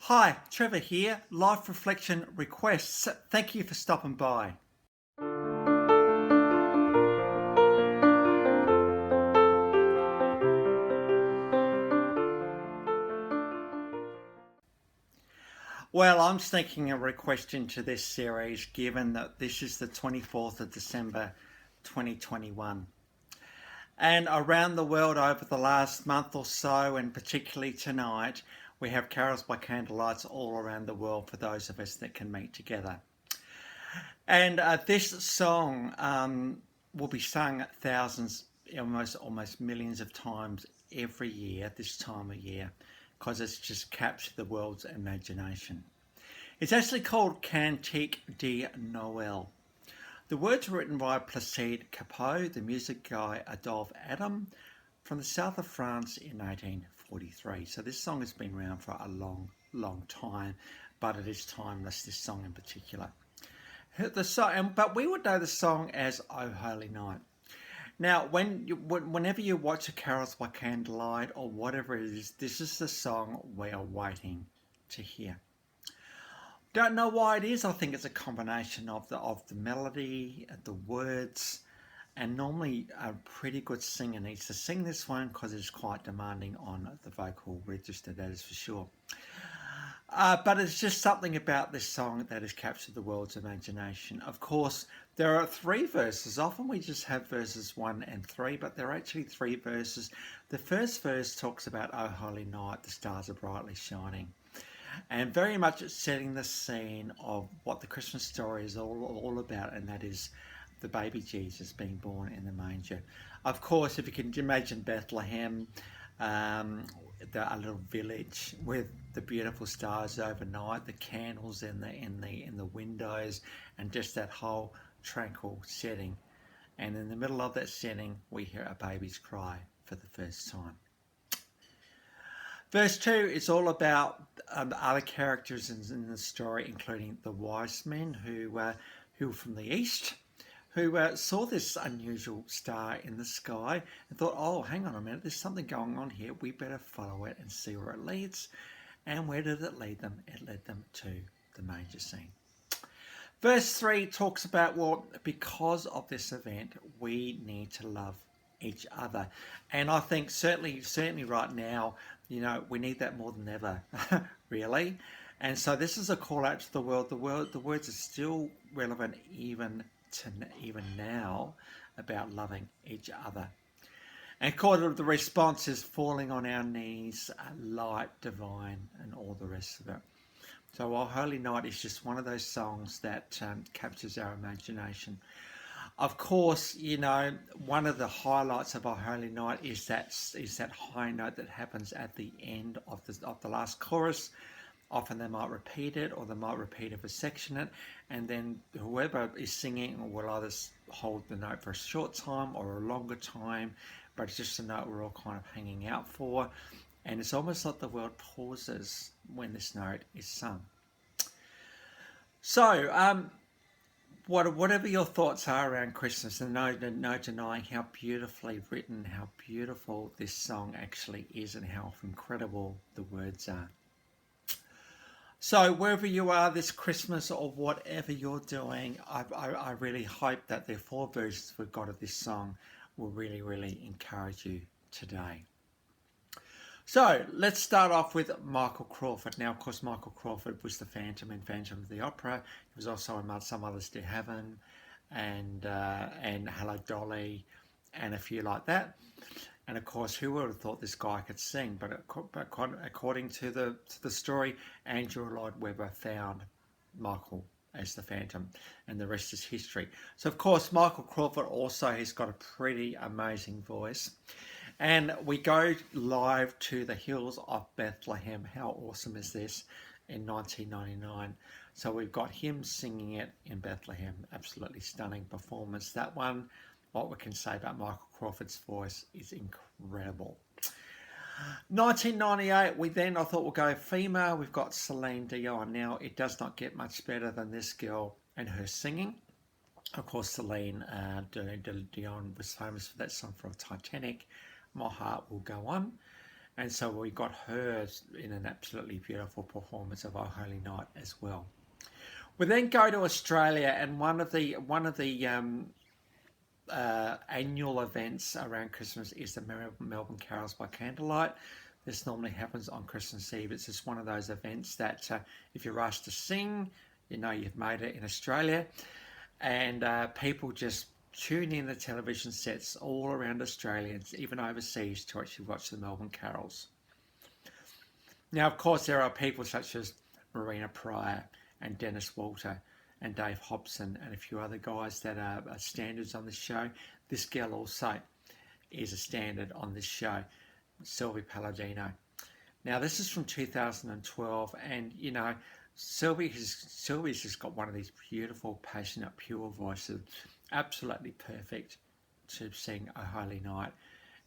Hi, Trevor here. Life Reflection Requests. Thank you for stopping by. Well, I'm sneaking a request into this series given that this is the 24th of December 2021. And around the world over the last month or so, and particularly tonight, we have carols by candlelights all around the world for those of us that can meet together. And this song will be sung thousands, almost millions of times every year at this time of year, because it's just captured the world's imagination. It's actually called Cantique de Noël. The words were written by Placide Cappeau, the music guy Adolphe Adam, from the south of France in 1843. So this song has been around for a long time, but it is timeless, this song in particular. But we would know the song as "O Holy Night." Now, whenever you watch a carols by candlelight or whatever it is, this is the song we are waiting to hear. Don't know why it is. I think it's a combination of the melody, the words, and normally a pretty good singer needs to sing this one because it's quite demanding on the vocal register, that is for sure. But it's just something about this song that has captured the world's imagination. Of course, there are three verses. Often we just have verses 1 and 3, but there are actually three verses. The first verse talks about "O Holy Night, the stars are brightly shining." And very much it's setting the scene of what the Christmas story is all about, and that is the baby Jesus being born in the manger. Of course, if you can imagine Bethlehem, a little village with the beautiful stars overnight, the candles in the windows, and just that whole tranquil setting. And in the middle of that setting, we hear a baby's cry for the first time. Verse 2 is all about other characters in the story, including the wise men who were from the east, who saw this unusual star in the sky and thought, oh, hang on a minute, there's something going on here. We better follow it and see where it leads. And where did it lead them? It led them to the manger scene. Verse 3 talks about, well, because of this event, we need to love each other. And I think certainly right now, we need that more than ever, really. And so this is a call out to the world. The words are still relevant even now about loving each other. And the response is falling on our knees, light, divine, and all the rest of it. So "O Holy Night" is just one of those songs that captures our imagination. Of course, one of the highlights of "O Holy Night" is that high note that happens at the end of the last chorus. Often they might repeat it, or they might repeat a section it, and then whoever is singing will either hold the note for a short time or a longer time, but it's just a note we're all kind of hanging out for. And it's almost like the world pauses when this note is sung. So, whatever your thoughts are around Christmas, and no denying how beautifully written, how beautiful this song actually is, and how incredible the words are. So wherever you are this Christmas or whatever you're doing, I really hope that the 4 verses we've got of this song will really encourage you today. So let's start off with Michael Crawford. Now, of course, Michael Crawford was the Phantom in Phantom of the Opera. He was also in Some Others Do Heaven and Hello Dolly and a few like that. And of course, who would have thought this guy could sing? But according to the story, Andrew Lloyd Webber found Michael as the Phantom, and the rest is history. So of course, Michael Crawford also has got a pretty amazing voice. And we go live to the hills of Bethlehem. How awesome is this? In 1999. So we've got him singing it in Bethlehem. Absolutely stunning performance. That one, what we can say about Michael Crawford's voice is incredible. 1998, I thought we'll go female. We've got Celine Dion. Now, it does not get much better than this girl and her singing. Of course, Celine Dion was famous for that song from Titanic, My Heart Will Go On. And so we got her in an absolutely beautiful performance of Our Holy Night as well. We then go to Australia, and one of the annual events around Christmas is the Melbourne Carols by Candlelight. This normally happens on Christmas Eve. It's just one of those events that if you're asked to sing, you know you've made it in Australia. And people just tune in the television sets all around Australia, even overseas, to actually watch the Melbourne Carols. Now, of course, there are people such as Marina Pryor and Dennis Walter and Dave Hobson and a few other guys that are standards on this show. This girl also is a standard on this show, Sylvie Paladino. Now, this is from 2012, and you know, Sylvie's just got one of these beautiful, passionate, pure voices, absolutely perfect to sing A Holy Night.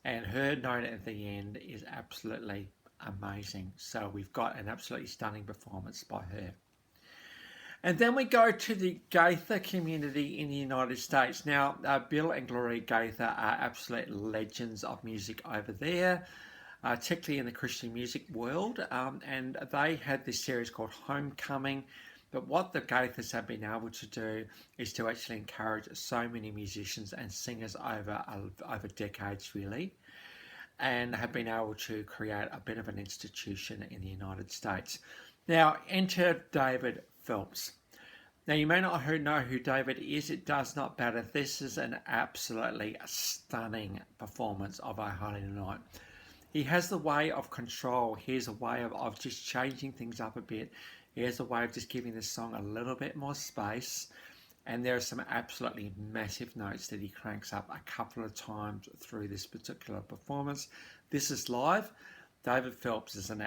And her note at the end is absolutely amazing. So we've got an absolutely stunning performance by her. And then we go to the Gaither community in the United States. Now, Bill and Gloria Gaither are absolute legends of music over there, particularly in the Christian music world. And they had this series called Homecoming. But what the Gaithers have been able to do is to actually encourage so many musicians and singers over decades, really, and have been able to create a bit of an institution in the United States. Now, enter David Phelps. Now, you may not know who David is. It does not matter. This is an absolutely stunning performance of Our Holy Night. He has the way of control. He has a way of just changing things up a bit. He has a way of just giving this song a little bit more space. And there are some absolutely massive notes that he cranks up a couple of times through this particular performance. This is live. David Phelps has an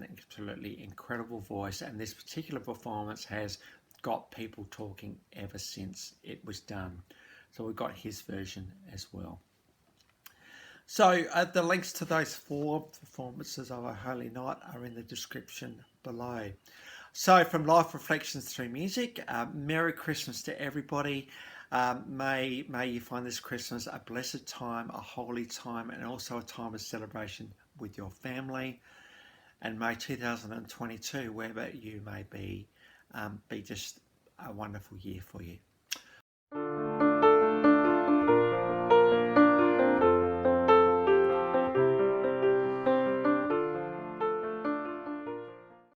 absolutely incredible voice, and this particular performance has got people talking ever since it was done. So we've got his version as well. So the links to those 4 performances of A Holy Night are in the description below. So from Life Reflections Through Music, Merry Christmas to everybody. May you find this Christmas a blessed time, a holy time, and also a time of celebration with your family. And may 2022, wherever you may be just a wonderful year for you.